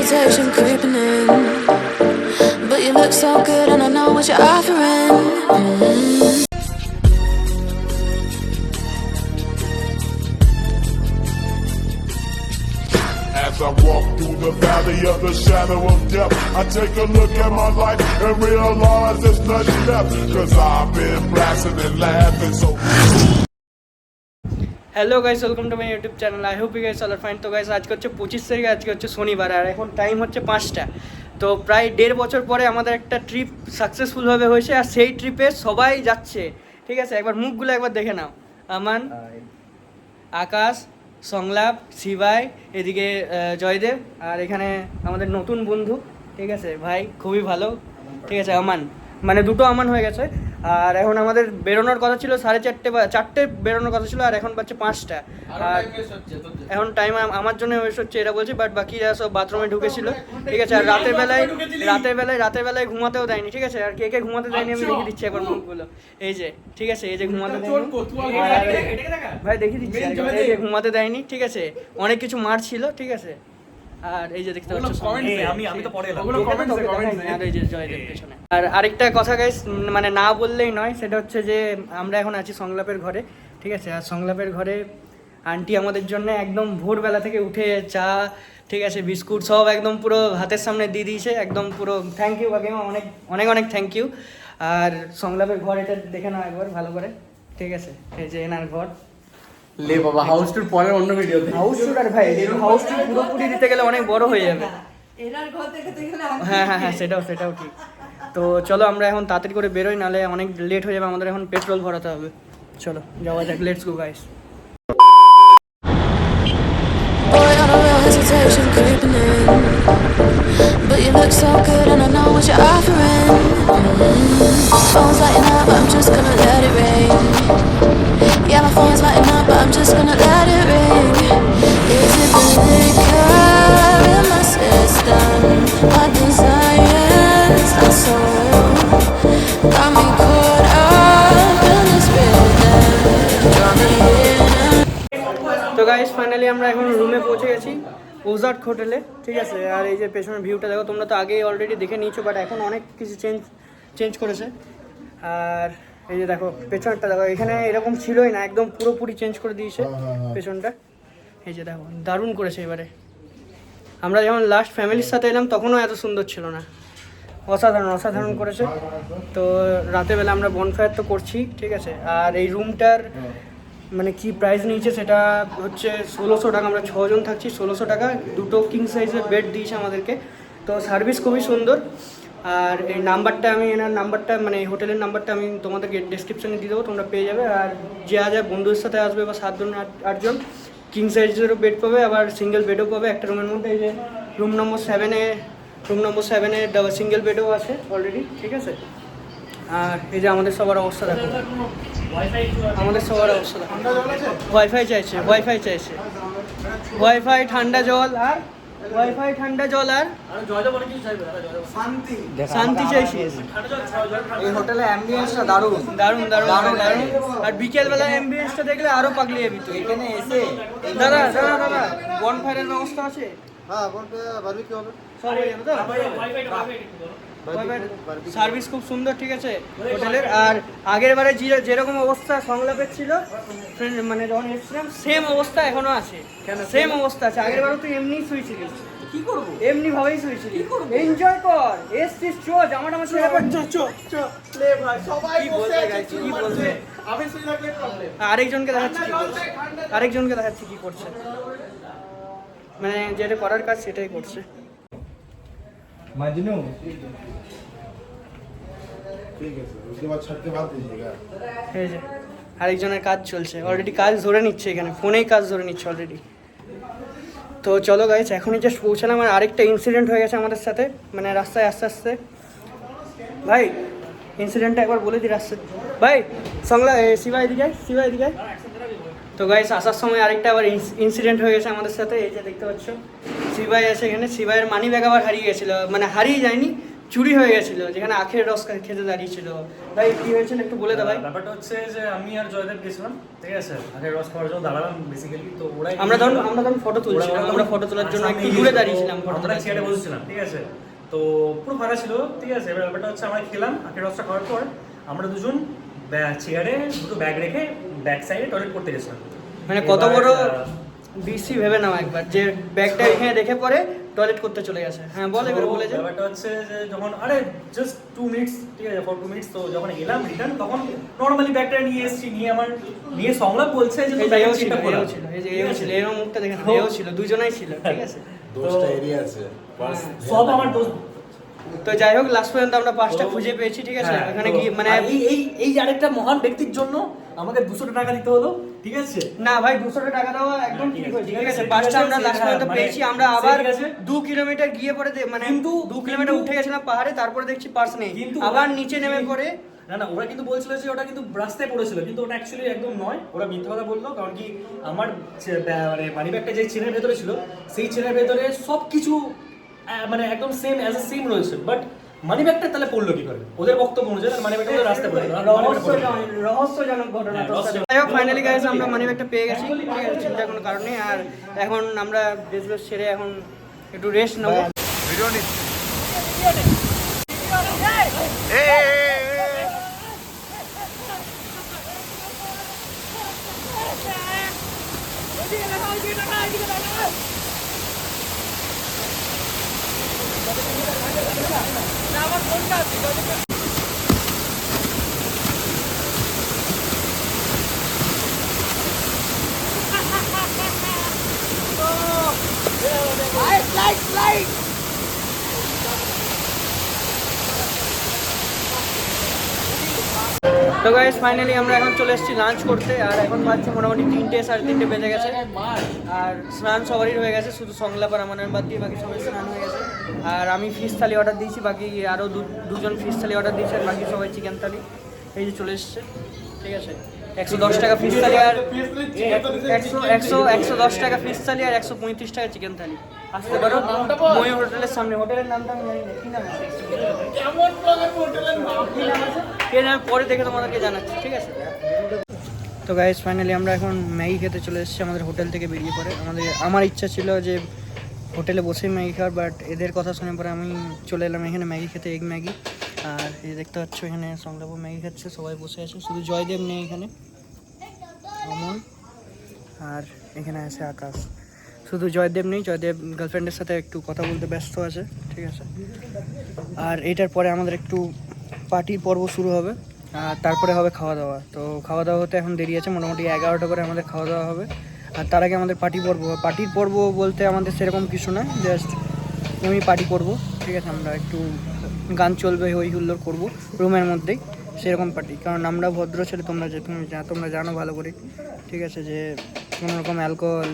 hesitation creeping in, but you look so good and I know what you're offering. As I walk through the valley of the shadow of death, I take a look at my life and realize there's nothing left, cause I've been blasting and laughing so. Hello guys, welcome to my YouTube channel. I hope you guys all are fine. তো guys আজকে হচ্ছে 25 তারিখ, আজকে হচ্ছে শনিবার, আর এখন time হচ্ছে 5টা। তো প্রায় 1.5 বছর পরে আমাদের একটা ট্রিপ সাকসেসফুলভাবে হয়েছে, আর সেই ট্রিপে সবাই যাচ্ছে। ঠিক আছে, একবার মুখগুলো একবার দেখে নাও। আমান, আকাশ, সংলাপ, শিবাই, এদিকে জয়দেব, আর এখানে আমাদের নতুন বন্ধু। ঠিক আছে ভাই, খুবই ভালো। ঠিক আছে, আমান, মানে দুটো আমান হয়ে গেছে। আর এখন আমাদের বেরোনোর কথা ছিল 4:30 বা 4টে বেরোনোর কথা ছিল, আর এখন বাজছে 5টা। আর এখন টাইম আমার জন্য ওয়েস্ট হচ্ছে এটা বলছি, বাট বাকিরা সব বাথরুমে ঢুকেছিল। ঠিক আছে, আর রাতের বেলায় ঘুমাতেও দেয়নি। ঠিক আছে, আর কে কে ঘুমাতে দেয়নি আমি দেখিয়ে দিচ্ছি একবার মুখগুলো। এই যে, ঠিক আছে, এই যে ঘুমাতে দেয়নি ভাই, দেখিয়ে দিচ্ছি। এই যে ঘুমাতে দেয়নি। ঠিক আছে, অনেক কিছু মার ছিল। ঠিক আছে, আর এই যে দেখতে পাচ্ছ আমি তো পড়ে এলাম, আর এই যে জয়দেব পেছনে। আর আরেকটা কথা গাইস, মানে না বললেই নয়, সেটা হচ্ছে যে আমরা এখন আছি সংলাপের ঘরে। ঠিক আছে, আর সংলাপের ঘরে আন্টি আমাদের জন্য একদম ভোরবেলা থেকে উঠে চা, ঠিক আছে, বিস্কুট সব একদম পুরো হাতের সামনে দিয়ে দিয়েছে, একদম পুরো। থ্যাংক ইউ কাকিমা, অনেক অনেক অনেক থ্যাংক ইউ। আর সংলাপের ঘর এটা দেখে নাও একবার ভালো করে। ঠিক আছে, এই যে এনার ঘর। লে বাবা, হাউস টুর পরে অন্য ভিডিওতে। হাউস টুর, আর ভাই হাউস টুর পুরোপুরি দিতে গেলে অনেক বড় হয়ে যাবে। হ্যাঁ, সেটাও ঠিক। তো চলো আমরা এখন তাড়াতাড়ি করে বেরোই, নাহলে অনেক লেট হয়ে যাবে। আমাদের এখন পেট্রোল ভরাতে হবে। চলো যাওয়া যাক, let's go guys. Boy, on a real hesitation creeping in, but you look so good and I know what you're offering. Phone's lighting up, I'm just gonna let it rain. Yeah, my phone's lighting up, but I'm just gonna let it ring. Is it the liquor in my system? My desires not so real. Got me caught up in this rhythm. Draw me in. তো guys finally আমরা এখন রুমে পৌঁছে গেছি, ওজার্ট হোটেলে। ঠিক আছে, আর এই যে পেছনের ভিউটা দেখো, তোমরা তো আগেই অলরেডি দেখে নিয়েছো, বাট এখন অনেক কিছু চেঞ্জ করেছে। আর এই যে দেখো পেছনটা দেখো, এখানে এরকম ছিলই না, একদম পুরোপুরি চেঞ্জ করে দিয়েছে পেছনটা। এই যে দেখো, দারুণ করেছে এবারে। আমরা যখন লাস্ট ফ্যামিলির সাথে এলাম তখনও এত সুন্দর ছিল না, অসাধারণ করেছে। তো রাতেরবেলা আমরা বনফায়ার তো করছি। ঠিক আছে, আর এই রুমটার মানে কি প্রাইস নিয়েছে সেটা হচ্ছে 1600 টাকা। আমরা 6 জন থাকছি, 1600 টাকা। দুটো কিং সাইজের বেড দিয়েছে আমাদেরকে। তো সার্ভিস খুবই সুন্দর। আর এই নাম্বারটা আমি, এনার নাম্বারটা, মানে এই হোটেলের নাম্বারটা আমি তোমাদেরকে ডেসক্রিপশানে দিয়ে দেবো, তোমরা পেয়ে যাবে। আর যা বন্ধুদের সাথে আসবে বা 7 জন 8 জন, কিং সাইজেরও বেড পাবে, আবার সিঙ্গেল বেডও পাবে একটা রুমের মধ্যে। এই যে রুম নম্বর 7-এ সিঙ্গেল বেডও আছে অলরেডি। ঠিক আছে, আর এই যে আমাদের সবার অবস্থা দেখো, ওয়াইফাই চাইছে, ওয়াইফাই, ঠান্ডা জল, আর শান্তি চাইছি। এই হোটেলে অ্যাম্বিয়েন্সটা দারুণ। আর বিকেলবেলা অ্যাম্বিয়েন্সটা দেখলে আরো পাগলি যাবি তুই। এখানে এসে দাদা বনফায়ারের ব্যবস্থা আছে? হ্যাঁ, বারবিকিউ হবে, সব হয়ে যাবে তো। সার্ভিস খুব সুন্দর। ঠিক আছে হোটেলের। আর আগের বারে যেরকম অবস্থা সংলাপের ছিল, মানে যখন এসেছিলাম, সেম অবস্থা এখনো আছে। সেম অবস্থা আছে। আগের বারও তুই এমনি শুয়েছিলিস। কি করবো, এমনি ভাবেই শুয়েছিলি। এনজয় কর, এসছিস, জামা টামা ছেড়ে আরেকজনকে দেখাচ্ছি কি করছে, মানে যেটা করার কাজ সেটাই করছে। মাজনু ঠিক আছে, उसके बाद छत के बाद दीजिएगा। এই যে আরেকজনের কাজ চলছে, অলরেডি কাজ ধরে নিচ্ছে, এখানে ফোনেই কাজ ধরে নিচ্ছে অলরেডি। তো চলো গাইস, এখনই জাস্ট পৌঁছালাম। আর আরেকটা ইনসিডেন্ট হয়ে গেছে আমাদের সাথে, মানে রাস্তায় আস্তে ভাই ইনসিডেন্টটা একবার বলে দিই রাস্তায়। ভাই শিবা এদিকে। তো গাইস আসার সময় আরেকটা আবার ইনসিডেন্ট হয়ে গেছে আমাদের সাথে। এই যে দেখতে পাচ্ছ শিবাই আছে এখানে। শিবাইয়ের মানি ব্যাগ আবার হারিয়ে গেছিলো, মানে হারিয়ে যায়নি, চুরি হয়ে গেছিল, যেখানে আখের রস খেতে দাঁড়িয়েছিল। ভাই কি হয়েছিল একটু বলে দাও ভাই। ব্যাপারটা হচ্ছে যে আমি আর জয়দেব গেছিলাম, ঠিক আছে, আগের রস খাওয়ার জন্য দাঁড়ালাম বেসিক্যালি। তো ওরাই আমরা ধরুন ফটো তুলছিলাম, আমরা ফটো তোলার জন্য একটু দূরে দাঁড়িয়েছিলাম, ফটো আমরা তোলার চেয়ারে বসেছিলাম, ঠিক আছে। তো পুরো ফাঁকা ছিল, ঠিক আছে। এবার ব্যাপারটা হচ্ছে আমরা খেলাম, আখের রসটা খাওয়ার পর আমরা দুজন চেয়ারে দুটো ব্যাগ রেখে ব্যাক সাইডে টয়লেট করতে গেছিলাম। মানে কত বড় বিসি ভেবে নাও একবার, যে ব্যাগটা এখানে রেখে পরে টয়লেট করতে চলে গেছে। হ্যাঁ বল, এবার বলে যে ব্যাপারটা হচ্ছে যে যখন জাস্ট 2 মিনিটস, ঠিক আছে, ফর 2 মিনিটস, তো যখন এলাম রিটার্ন, তখন নর্মালি ব্যাগটা নিয়ে এসেছি, নিয়ে সংলাপ বলছে যে এই যে এও ছিল, এর মুখটা দেখে নাও, এও ছিল, দুজনেই ছিল, ঠিক আছে। দোষটা এরিয়া আছে সব আমার দোষ। তো যাই হোক, লাস্ট পর্যন্ত আমরা 5টা খুঁজে পেয়েছি, ঠিক আছে। ওখানে গিয়ে মানে এই আরেকটা মহান ব্যক্তির জন্য আমাকে 200 টাকা দিতে হলো, ঠিক আছে। না ভাই, 200 টাকা দেওয়া একদম ঠিক হয়েছে, ঠিক আছে। 5টা আমরা লাস্ট পর্যন্ত পেয়েছি। আমরা আবার 2 কিলোমিটার গিয়ে পরে মানে 2 কিলোমিটার উঠে গেছিলাম পাহাড়ে, তারপরে দেখছি পার্স নেই, আবার নিচে নেমে পড়ে। না ওরা কিন্তু বলছিল যে ওটা কিন্তু রাস্তায় পড়েছিল, কিন্তু ওটা অ্যাকচুয়ালি একদম নয়, ওরা মিথ্যা কথা বললো। কারণ কি আমার মানে মানি ব্যাগটা যে চেনের ভেতরে ছিল, সেই চেনের ভেতরে সব কিছু মানে একদম সেম রয়েছে, বাট মানি ব্যাগটা তাহলে পড়লো কি করে? ওদের বক্তব্য অনুযায়ী মানি ব্যাগটা রাস্তায় পড়ে, রহস্যজনক ঘটনা। যাই হোক, ফাইনালি গাইস আমরা মানি ব্যাগটা পেয়ে গেছি, ঠিক আছে, চিন্তার কোনো কারণ নেই। আর এখন আমরা ড্রেস ছেড়ে এখন একটু রেস্ট নেবো। তো গাইস ফাইনালি আমরা এখন চলে এসেছি লাঞ্চ করতে। আর এখন বাজছে মোটামুটি 3টে 3:30 বেজে গেছে। আর স্নান সবারই হয়ে গেছে, শুধু সংলাপ আর আমার বাদ দিয়ে বাকি সবাই স্নান হয়ে গেছে। আর আমি ফিশ থালি অর্ডার দিয়েছি, বাকি আরও দুজন ফিশ থালি অর্ডার দিয়েছে, আর বাকি সবাই চিকেন থালি। এই যে চলে এসছে, ঠিক আছে। 110 টাকা ফিশ থালি, আর 110 টাকা ফিশ থালি, আর 135 টাকা চিকেন থালি। আসতে পারো ময়ূর হোটেলের সামনে। হোটেলের নামটা আমি জানি না, কি নাম আছে? কি নাম আছে কে নাম পরে দেখে তোমাদেরকে জানাচ্ছি, ঠিক আছে। তো গাইস ফাইনালি আমরা এখন ম্যাগি খেতে চলে এসেছি আমাদের হোটেল থেকে বেরিয়ে পড়ে। আমার ইচ্ছা ছিল যে হোটেলে বসেই ম্যাগি খাওয়ার, বাট এদের কথা শুনে পরে আমি চলে এলাম এখানে ম্যাগি খেতে, এগ ম্যাগি। আর এই দেখতে পাচ্ছ এখানে সংলাপ ম্যাগি খাচ্ছে, সবাই বসে আছে, শুধু জয়দেব নেই এখানে, অমন, আর এখানে আছে আকাশ। শুধু জয়দেব নেই, জয়দেব গার্লফ্রেন্ডের সাথে একটু কথা বলতে ব্যস্ত আছে, ঠিক আছে। আর এটার পরে আমাদের একটু পার্টির পর্ব শুরু হবে, আর তারপরে হবে খাওয়া দাওয়া। তো খাওয়া দাওয়া হতে এখন দেরি আছে, মোটামুটি 11টা করে আমাদের খাওয়া দাওয়া হবে। আর তার আগে আমাদের পার্টির পর্ব বলতে আমাদের সেরকম কিছু না, জাস্ট এমনি পার্টি করব, ঠিক আছে। আমরা একটু গান চলবে, হই হুল্লোড় করবো রুমের মধ্যেই, সেরকম পার্টি। কারণ আমরা ভদ্র ছেলে, তোমরা জানো ভালো করে, ঠিক আছে, যে কোনো রকম অ্যালকোহল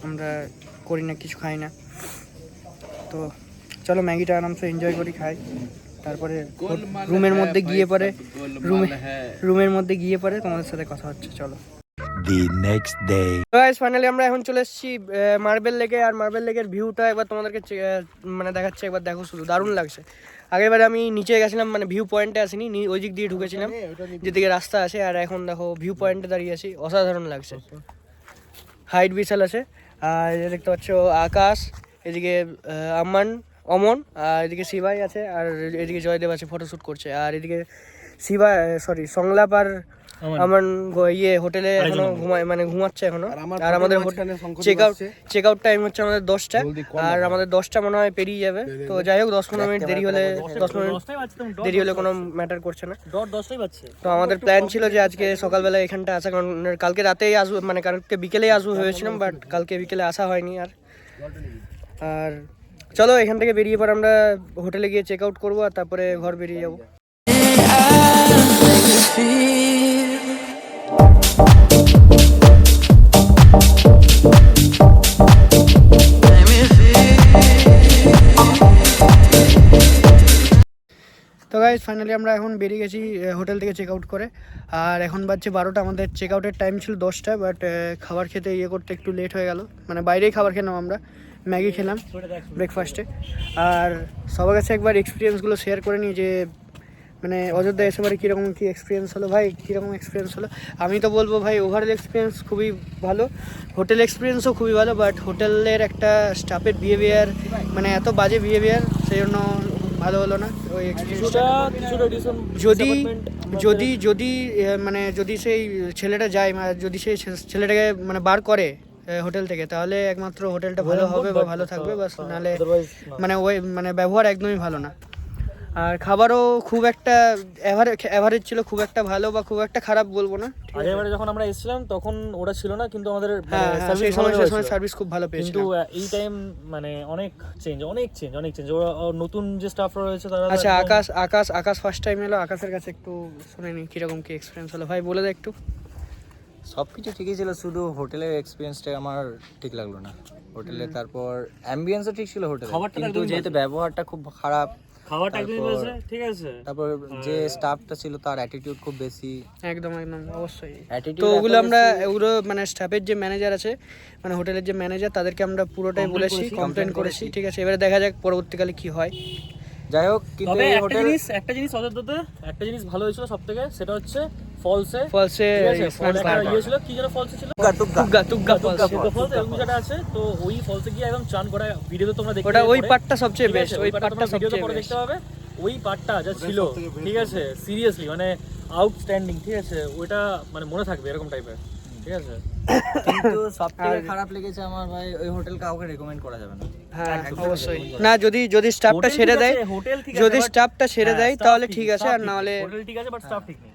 আমরা করি না, কিছু খাই না। তো চলো ম্যাগিটা আরামসে এনজয় করি, খাই, তারপরে রুমের মধ্যে গিয়ে পরে তোমাদের সাথে কথা হচ্ছে। চলো। The next day. Guys finally আমরা এখন চলে এসেছি মার্বেল লেকে। আর মার্বেল লেকের ভিউটা একবার তোমাদেরকে মানে দেখাচ্ছে, একবার দেখো, শুধু দারুণ লাগছে। আগেরবারে আমি নিচে গেছিলাম, মানে ভিউ পয়েন্টে আসিনি, ওই দিক দিয়ে ঢুকেছিলাম যেদিকে রাস্তা আছে। আর এখন দেখো ভিউ পয়েন্টে দাঁড়িয়ে আছি, অসাধারণ লাগছে, হাইট বিশাল আছে। আর দেখতে পাচ্ছ আকাশ, এদিকে অমন, আর এদিকে শিবাই আছে, আর এদিকে জয়দেব আছে, ফটোশ্যুট করছে। আর এদিকে সংলাপ আর আমার হোটেলে এখনো ঘুমাচ্ছে এখনো। আর আমাদের চেক আউট টাইম হচ্ছে আমাদের 10টা, আর আমাদের 10টা মনে হয় পেরিয়ে যাবে। তো যাই হোক, 10-15 মিনিট দেরি হলে কোনো ম্যাটার করছে না। তো আমাদের প্ল্যান ছিল যে আজকে সকালবেলা এখানটা আসা, কারণ কালকে রাতেই আসবো, মানে কালকে বিকেলেই আসবো ভেবেছিলাম, বাট কালকে বিকেলে আসা হয়নি। আর চলো এখান থেকে বেরিয়ে পর আমরা হোটেলে গিয়ে চেক আউট করবো, আর তারপরে ঘর বেরিয়ে যাবো। তো গাইস ফাইনালি আমরা এখন বেরিয়ে গেছি হোটেল থেকে চেক আউট করে। আর এখন বাজছে 12টা, আমাদের চেক আউটের টাইম ছিল 10টা, বাট খাবার খেতে করতে একটু লেট হয়ে গেল, মানে বাইরেই খাবার খেলাম আমরা, ম্যাগি খেলাম ব্রেকফাস্টে। আর সবার কাছে একবার এক্সপিরিয়েন্সগুলো শেয়ার করে নিই যে মানে অযোধ্যা এসে বারে কীরকম কী এক্সপিরিয়েন্স হলো ভাই, কীরকম এক্সপিরিয়েন্স হলো। আমি তো বলবো ভাই ওভারঅল এক্সপিরিয়েন্স খুবই ভালো, হোটেল এক্সপিরিয়েন্সও খুবই ভালো, বাট হোটেলের একটা স্টাফের বিহেভিয়ার মানে এত বাজে বিহেভিয়ার, সেই জন্য ভালো হলো না ওই এক্সপিরিয়েন্সটা। যদি যদি যদি মানে যদি সেই ছেলেটা যায়, যদি সেই ছেলেটাকে মানে বার করে হোটেল থেকে, তাহলে একমাত্র হোটেলটা ভালো হবে বা ভালো থাকবে, বাস নাহলে মানে ওই মানে ব্যবহার একদমই ভালো না। আর খাবারও খুব একটা অ্যাভারেজ ছিল, খুব একটা ভালো বা খুব একটা খারাপ বলবো না। আগেরবারে যখন আমরা এসেছিলাম তখন ওরা ছিল না, কিন্তু আমাদের সেই সময় সার্ভিস খুব ভালো পেয়েছিল। কিন্তু এই টাইম মানে অনেক চেঞ্জ। ওরা নতুন যে স্টাফরা রয়েছে তারা। আচ্ছা আকাশ ফার্স্ট টাইম এলো, আকাশের কাছে একটু শুনে নি কিরকম কি এক্সপিরিয়েন্স হলো ভাই, বলে দে একটু। সব কিছু ঠিকই ছিল, শুধু হোটেলের এক্সপিরিয়েন্সটা আমার ঠিক লাগলো না হোটেলে। তারপর অ্যাম্বিয়েন্সও ঠিক ছিল হোটেলে, কিন্তু যেহেতু ব্যবহারটা খুব খারাপ, খাবারটা একদমই বাজে, ঠিক আছে। তারপর যে স্টাফটা ছিল তার অ্যাটিটিউড খুব বেশি। একদম অবশ্যই। Attitude তো ওগুলো এত আমরা মানে স্টাফের যে ম্যানেজার আছে, মানে হোটেলের যে ম্যানেজার, তাদেরকে আমরা পুরোটাই বলেছি, কমপ্লেন করেছি, ঠিক আছে। এবারে দেখা যাক পরবর্তীকালে কি হয়। যাই হোক, কিন্তু তবে এই একটা জিনিস অযোধ্যাতে একটা জিনিস ভালো হয়েছিল সব থেকে, সেটা হচ্ছে ফলসে ছিল, কি যেন ফলসে ছিল, তুগ্গা ফলস এরকম যেটা আছে। তো ওই ফলসে গিয়ে একদম চান করা, ভিডিওতে তোমরা দেখতে ওটা ওই পার্টটা সবচেয়ে বেস্ট, ওই পার্টটা ভিডিওতে সবচেয়ে পরে বেস্ট। দেখতে হবে। ওই পার্টটা যা ছিল, ঠিক আছে, সিরিয়াসলি মানে আউটস্ট্যান্ডিং, ঠিক আছে। ওইটা মানে মনে থাকবে এরকম টাইপের, ঠিক আছে। কিন্তু সবথেকে খারাপ লেগেছে আমার ভাই, ওই হোটেল কাউকে রেকমেন্ড করা যাবে না। হ্যাঁ অবশ্যই না, যদি স্টাফটা ছেড়ে দেয়, যদি স্টাফটা ছেড়ে দেয় তাহলে ঠিক আছে, আর না হলে হোটেল ঠিক আছে বাট স্টাফ ঠিক নেই।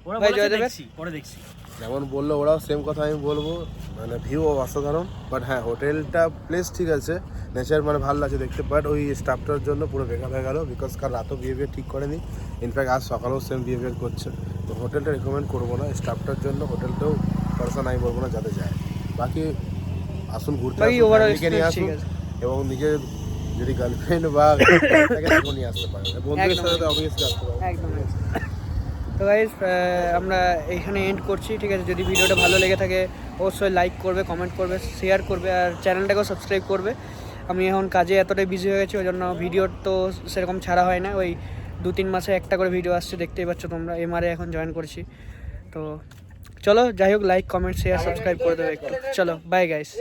ওরা ভাই, বলেছে জয়দেবের? পরে দেখছি। যেমন বললো ওরাও সেম কথা আমি বলবো, মানে ভিউ অসাধারণ, বাট হ্যাঁ হোটেলটা প্লেস ঠিক আছে, নেচার মানে ভালো লাগছে দেখতে, বাট ওই স্টাফটার জন্য পুরো বেকার হয়ে গেল, বিকজ কার রাতও বিহেভিয়ার ঠিক করেনি, ইনফ্যাক্ট আজ সকালেও সেম বিহেভিয়ার করছে। তো হোটেলটা রেকমেন্ড করবো না স্টাফটার জন্য, হোটেলটাও পার্সন আমি বলবো না যাতে যায়। বাকি আসুন ঘুরতে, বাকি overall ফ্যামিলিকে নিয়ে আসুন, experience ঠিক এবং নিজের যদি গার্লফ্রেন্ড বা তাকে নিয়ে আসতে পারেন, বন্ধুদের সাথে তো অবভিয়াসলি আসতে পারেন। একদম। তো গাইজ আমরা এইখানে এন্ড করছি, ঠিক আছে। যদি ভিডিওটা ভালো লেগে থাকে অবশ্যই লাইক করবে, কমেন্ট করবে, শেয়ার করবে, আর চ্যানেলটাকেও সাবস্ক্রাইব করবে। আমি এখন কাজে এতটাই বিজি হয়ে গেছি, ওই জন্য ভিডিও তো সেরকম ছাড়া হয় না, ওই 2-3 মাসে একটা করে ভিডিও আসছে, দেখতেই পাচ্ছ তোমরা। এমআরএ এখন জয়েন করছি, তো চলো যাই হোক, লাইক কমেন্ট শেয়ার সাবস্ক্রাইব করে দেবে একটু। চলো বাই গাইস।